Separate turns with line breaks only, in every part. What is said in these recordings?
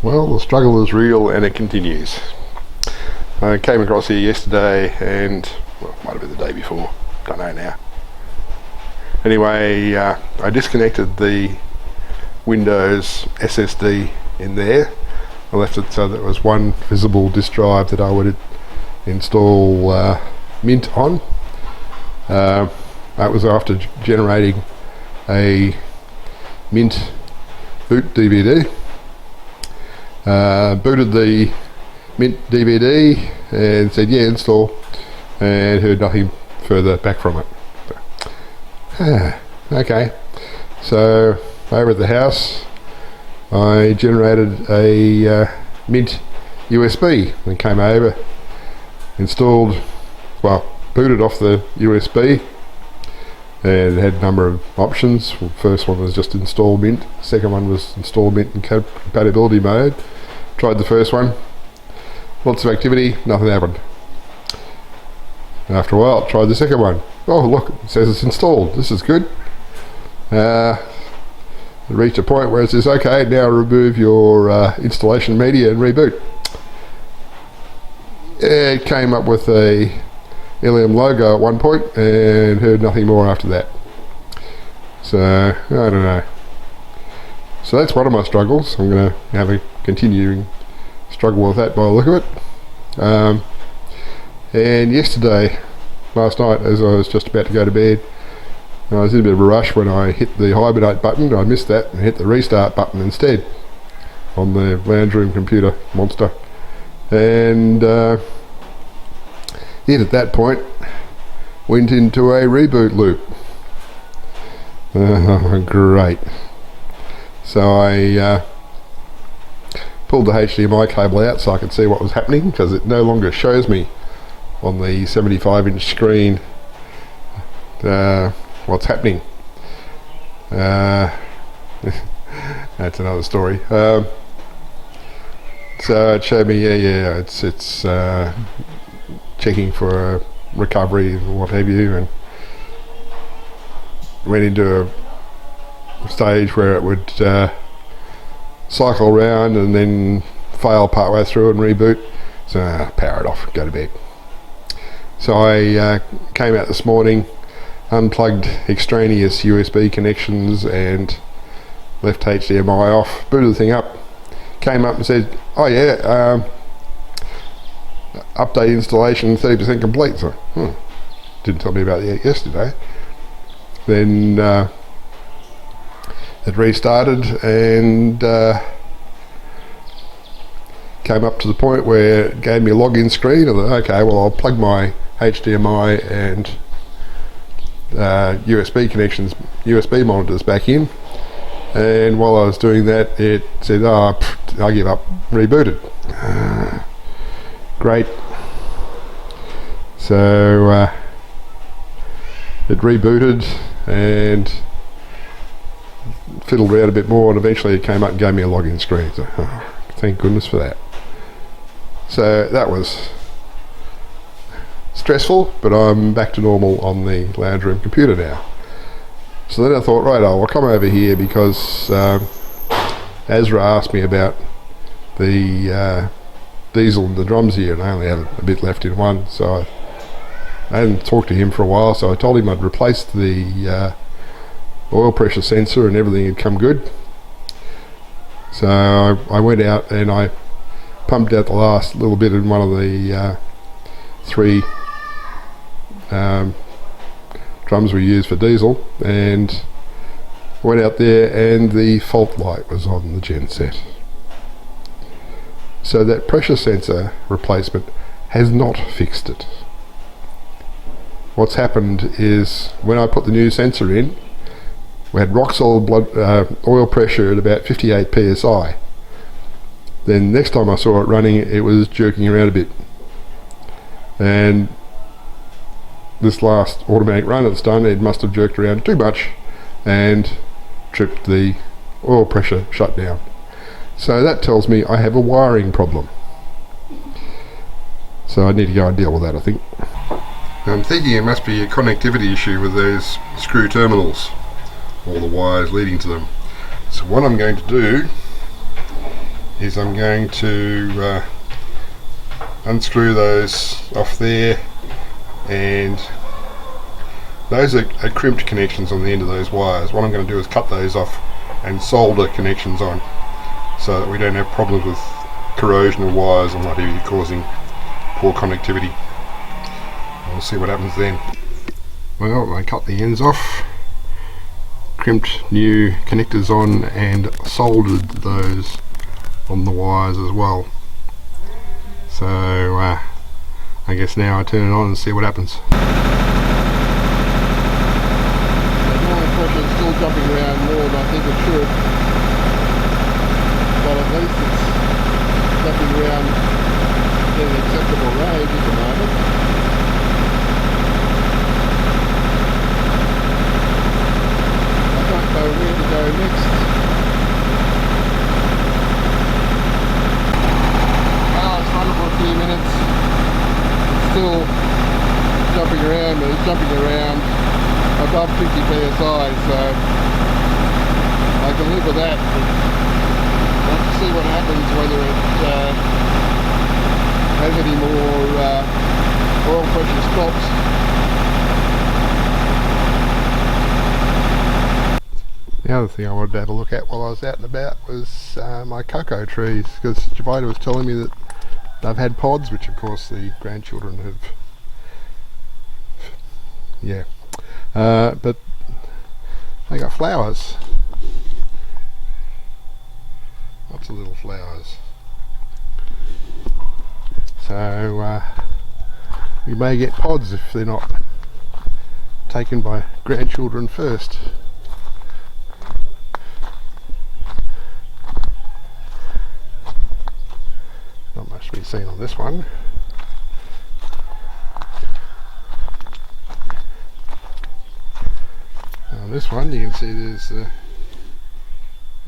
Well, the struggle is real and it continues. I came across here yesterday and, well, it might have been the day before, don't know now. Anyway, I disconnected the Windows SSD in there. I left it so that there was one visible disk drive that I would install Mint on. That was after generating a Mint boot DVD. Booted the Mint DVD and said yeah, install, and heard nothing further back from it. Okay, so over at the house I generated a Mint USB and came over, installed, well, booted off the USB, and it had a number of options. Well, the first one was just install Mint, the second one was install Mint in compatibility mode. Tried the first one, lots of activity, nothing happened. After a while, tried the second one. Oh look, it says it's installed, this is good. It reached a point where it says, okay, now remove your installation media and reboot. It came up with a lithium logo at one point and heard nothing more after that. So, I don't know. So that's one of my struggles. I'm going to have a continuing struggle with that by the look of it. And last night, as I was just about to go to bed, I was in a bit of a rush when I hit the hibernate button. I missed that and hit the restart button instead on the lounge room computer monster. And it at that point went into a reboot loop. Great. So I pulled the HDMI cable out so I could see what was happening, because it no longer shows me on the 75-inch screen what's happening. That's another story. So it showed me, it's checking for a recovery and what have you, and went into a stage where it would cycle around and then fail partway through and reboot. So power it off, go to bed. So I came out this morning, unplugged extraneous USB connections and left HDMI off, booted the thing up, came up and said, oh yeah, update installation 30% complete. So, didn't tell me about that yesterday. Then it restarted and came up to the point where it gave me a login screen. I thought, okay, well, I'll plug my HDMI and USB monitors back in. And while I was doing that, it said, I give up, rebooted. Great. So it rebooted and fiddled around a bit more, and eventually it came up and gave me a login screen. So, thank goodness for that. So that was stressful, but I'm back to normal on the lounge room computer now. So then I thought, right, I'll come over here because Azra asked me about the diesel and the drums here, and I only have a bit left in one, so I hadn't talked to him for a while, so I told him I'd replaced the oil pressure sensor and everything had come good. So I went out and I pumped out the last little bit in one of the three drums we use for diesel, and went out there and the fault light was on the genset. So that pressure sensor replacement has not fixed it. What's happened is when I put the new sensor in, we had rock solid oil pressure at about 58 psi. Then next time I saw it running, it was jerking around a bit. And this last automatic run it's done, it must have jerked around too much and tripped the oil pressure shutdown. So that tells me I have a wiring problem. So I need to go and deal with that, I think. I'm thinking it must be a connectivity issue with those screw terminals, all the wires leading to them. So what I'm going to do is I'm going to unscrew those off there, and those are crimped connections on the end of those wires. What I'm going to do is cut those off and solder connections on, so that we don't have problems with corrosion of wires and what have you causing poor connectivity. We'll see what happens then. Well, I cut the ends off, crimped new connectors on, and soldered those on the wires as well. So I guess now I turn it on and see what happens.
The normal pressure is still jumping around more than I think it should, but at least it's jumping around in an acceptable range at the moment. I don't know where to go next. Well, it's run for a few minutes. It's still jumping around, but it's jumping around above 50 psi, so I can live with that. I'll have to see what happens, whether it has any more oil pressure stops.
The other thing I wanted to have a look at while I was out and about was my cocoa trees, because Jabita was telling me that they've had pods, which of course the grandchildren have, but they got flowers, lots of little flowers, so we may get pods if they're not taken by grandchildren first. Not much to be seen on this one. On this one you can see there's a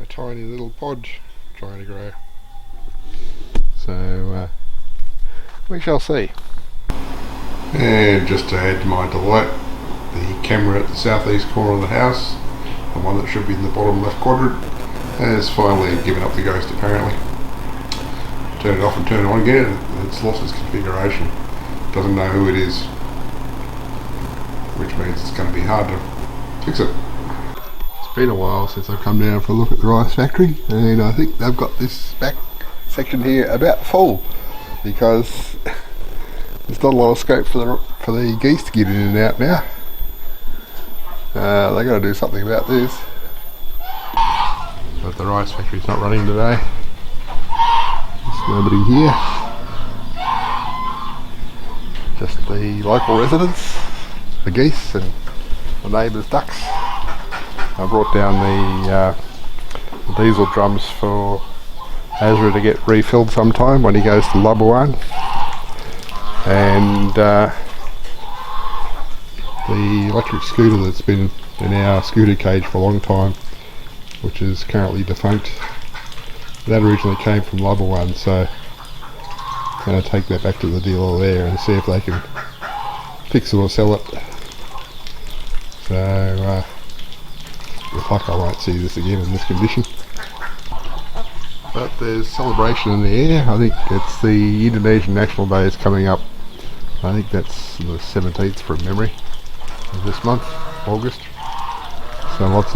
tiny little pod trying to grow. So we shall see. And just to add to my delight, the camera at the southeast corner of the house, the one that should be in the bottom left quadrant, has finally given up the ghost apparently. Turn it off and turn it on again, and it's lost its configuration. Doesn't know who it is, which means it's going to be hard to fix it. It's been a while since I've come down for a look at the rice factory, and I think they've got this back section here about full, because there's not a lot of scope for the geese to get in and out now. They've got to do something about this. But the rice factory's not running today. Nobody here, just the local residents, the geese and the neighbours' ducks. I brought down the diesel drums for Azra to get refilled sometime when he goes to Labuan, and the electric scooter that's been in our scooter cage for a long time, which is currently defunct. That originally came from Labuan, so I'm going to take that back to the dealer there and see if they can fix it or sell it. So with luck I won't see this again in this condition. But there's celebration in the air. I think it's the Indonesian National Day is coming up. I think that's the 17th from memory of this month, August. So lots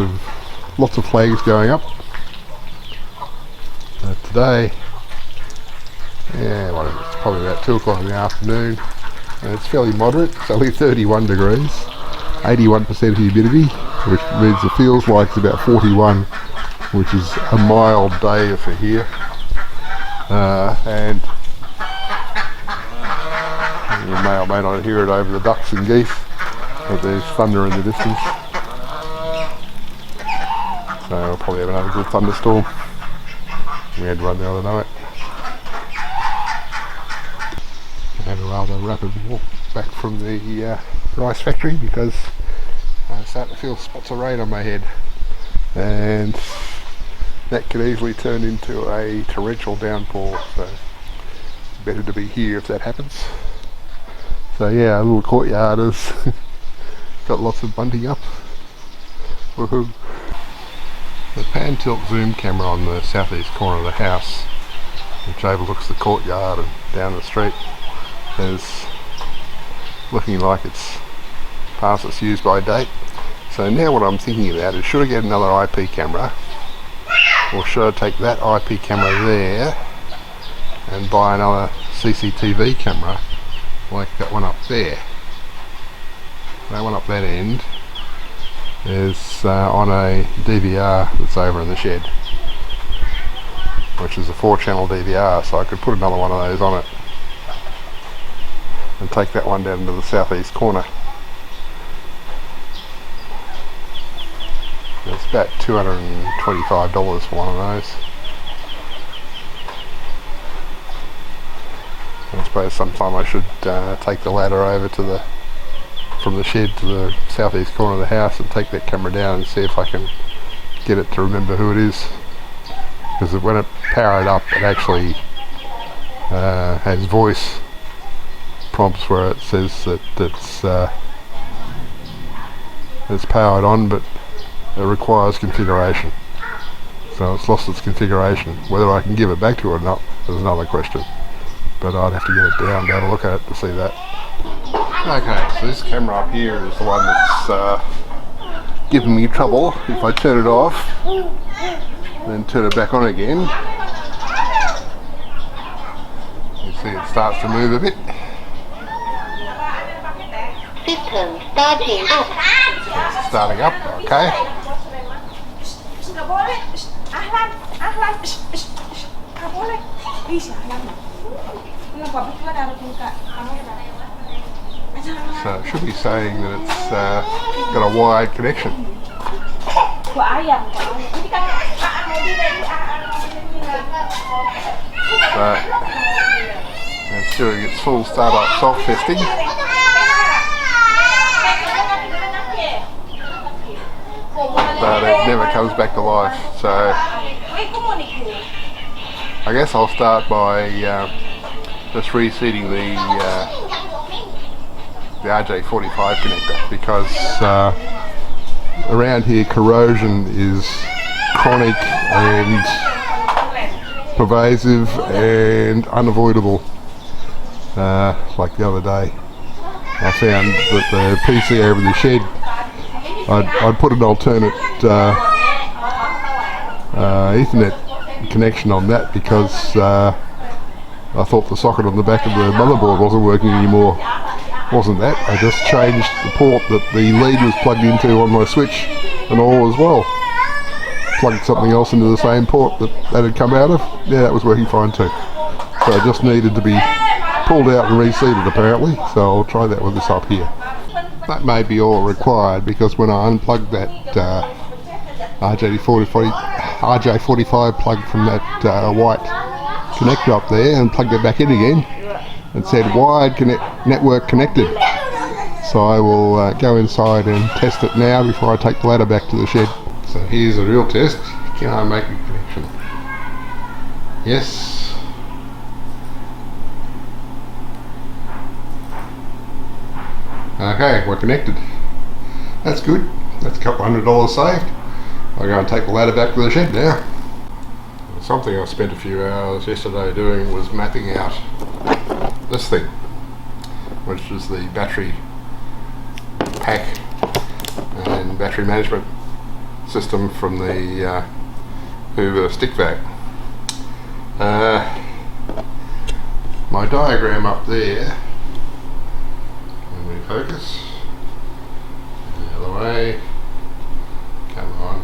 of flags going up. Today, it's probably about 2 o'clock in the afternoon, and it's fairly moderate. It's only 31 degrees, 81% humidity, which means it feels like it's about 41, which is a mild day for here. And you may or may not hear it over the ducks and geese, but there's thunder in the distance. So we'll probably have another good thunderstorm. We had one the other night. I had a rather rapid walk back from the rice factory because I'm starting to feel spots of rain on my head, and that could easily turn into a torrential downpour, so better to be here if that happens. So yeah, a little courtyard has got lots of bunting up. Woohoo! The pan tilt zoom camera on the southeast corner of the house which overlooks the courtyard and down the street, is looking like it's past its use by date. So now what I'm thinking about is, should I get another IP camera, or should I take that IP camera there and buy another CCTV camera like that one up there? That one up that end is on a DVR that's over in the shed, which is a 4-channel DVR, so I could put another one of those on it and take that one down into the southeast corner. It's about $225 for one of those. I suppose sometime I should take the ladder over to from the shed to the southeast corner of the house and take that camera down and see if I can get it to remember who it is. Because when it powered up, it actually has voice prompts where it says that it's powered on, but it requires configuration. So it's lost its configuration. Whether I can give it back to it or not is another question. But I'd have to get it down to have a look at it to see that. Okay, so this camera up here is the one that's giving me trouble. If I turn it off, then turn it back on again, you see it starts to move a bit.
System starting up.
It's starting up, okay. So it should be saying that it's got a wired connection. But it's doing its full startup soft testing. But it never comes back to life. So I guess I'll start by just reseating the RJ45 connector, because around here corrosion is chronic and pervasive and unavoidable. Like the other day, I found that the PC over the shed, I'd put an alternate Ethernet connection on that because I thought the socket on the back of the motherboard wasn't working anymore. Wasn't that? I just changed the port that the lead was plugged into on my switch and all as well. Plugged something else into the same port that had come out of. Yeah, that was working fine too. So it just needed to be pulled out and reseated apparently. So I'll try that with this up here. That may be all required, because when I unplugged that RJ45 plug from that white connector up there and plugged it back in again, it said wired network connected. So I will go inside and test it now before I take the ladder back to the shed. So here's a real test. Can I make a connection? Yes. Okay, we're connected. That's good. That's a couple $100 saved. I'll go and take the ladder back to the shed now. Something I spent a few hours yesterday doing was mapping out this thing, which is the battery pack and battery management system from the Hoover stick vac. My diagram up there, when we focus, the other way, come on,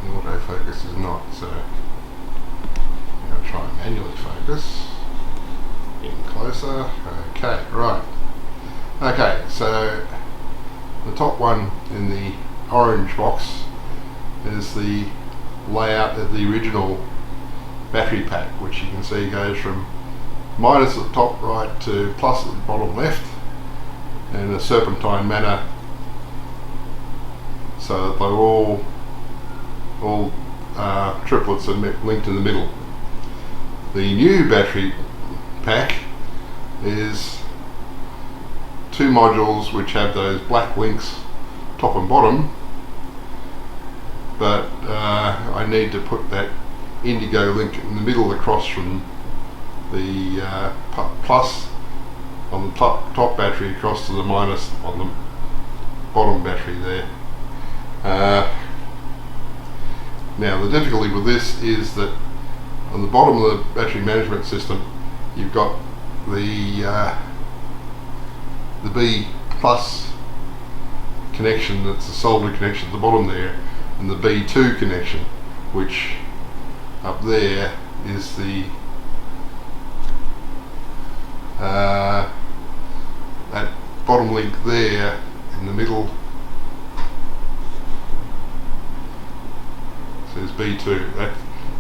the autofocus is not, so I'm going to try and manually focus. Getting closer. Okay, right. Okay, so the top one in the orange box is the layout of the original battery pack, which you can see goes from minus at the top right to plus at the bottom left in a serpentine manner, so that they're all triplets and linked in the middle. The new battery pack is two modules which have those black links top and bottom, but I need to put that indigo link in the middle across from the plus on the top battery across to the minus on the bottom battery there. Now the difficulty with this is that on the bottom of the battery management system you've got the B plus connection, that's the solder connection at the bottom there, and the B2 connection, which up there is the that bottom link there in the middle says B2.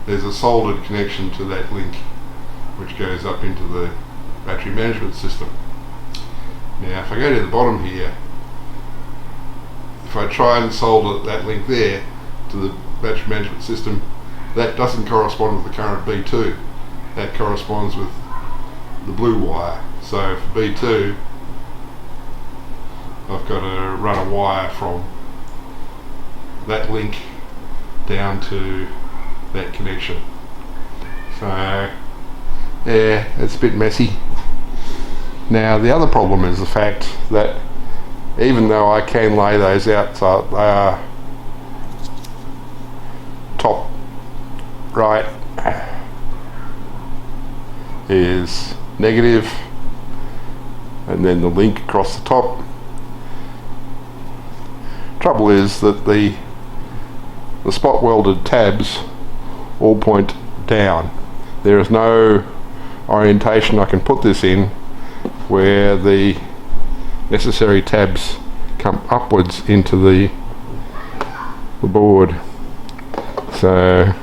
There's a soldered connection to that link which goes up into the battery management system. Now if I go to the bottom here, if I try and solder that link there to the battery management system, that doesn't correspond with the current B2. That corresponds with the blue wire. So for B2 I've got to run a wire from that link down to that connection. So yeah, it's a bit messy. Now the other problem is the fact that even though I can lay those out so they are top right is negative and then the link across the top. Trouble is that the spot welded tabs all point down. There is no orientation I can put this in where the necessary tabs come upwards into the board. So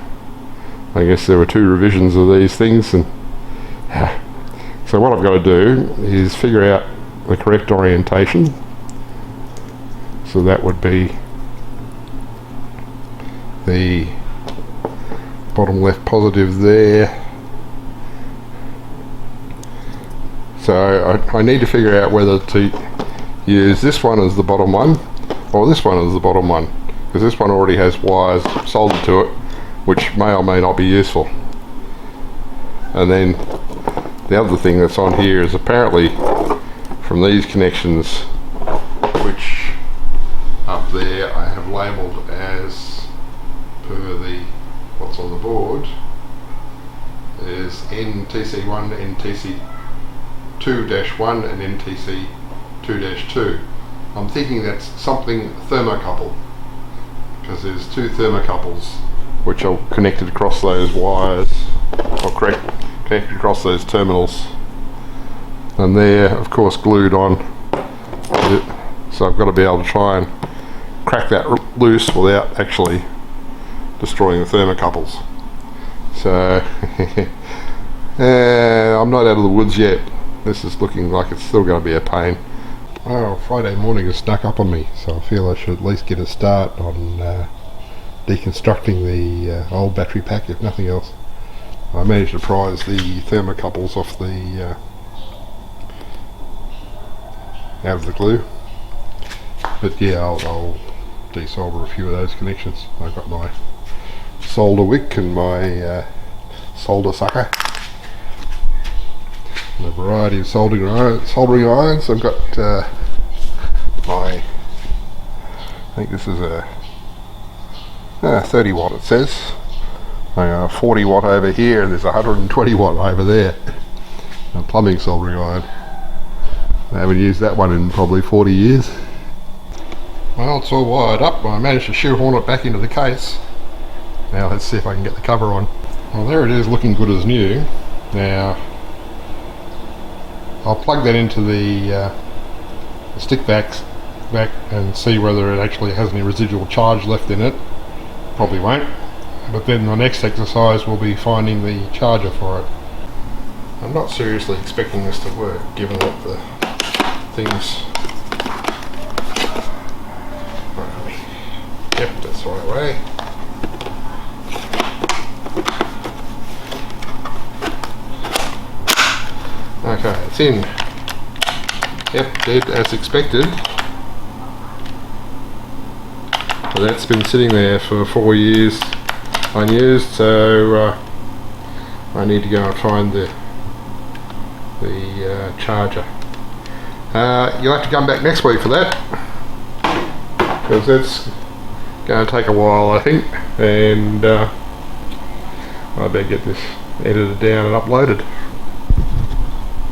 I guess there were 2 revisions of these things, and so what I've got to do is figure out the correct orientation. So that would be the bottom left positive there. So I need to figure out whether to use this one as the bottom one or this one as the bottom one, because this one already has wires soldered to it which may or may not be useful. And then the other thing that's on here is apparently from these connections, which up there I have labelled as per the what's on the board, is NTC1, NTC2-1 and NTC2-2. I'm thinking that's something thermocouple, because there's 2 thermocouples which are connected across those wires, or connected across those terminals, and they're of course glued on. So I've got to be able to try and crack that loose without actually destroying the thermocouples. So I'm not out of the woods yet. This is looking like it's still going to be a pain. Well, Friday morning has snuck up on me, so I feel I should at least get a start on deconstructing the old battery pack, if nothing else. I managed to prise the thermocouples off the out of the glue, but yeah, I'll desolder a few of those connections. I've got my solder wick and my solder sucker and a variety of soldering irons. I've got I think this is a 30 watt it says. I got a 40 watt over here and there's a 120 watt over there. A plumbing soldering iron. I haven't used that one in probably 40 years. Well, it's all wired up. I managed to shoehorn it back into the case. Now let's see if I can get the cover on. Well, there it is, looking good as new. Now I'll plug that into the stick back and see whether it actually has any residual charge left in it. Probably won't, but then the next exercise will be finding the charger for it. I'm not seriously expecting this to work, given that the things... Yep, that's the right way. Okay, it's in. Yep, dead as expected. But that's been sitting there for 4 years unused, so I need to go and find the charger. You'll have to come back next week for that, because that's going to take a while, I think, and I better get this edited down and uploaded.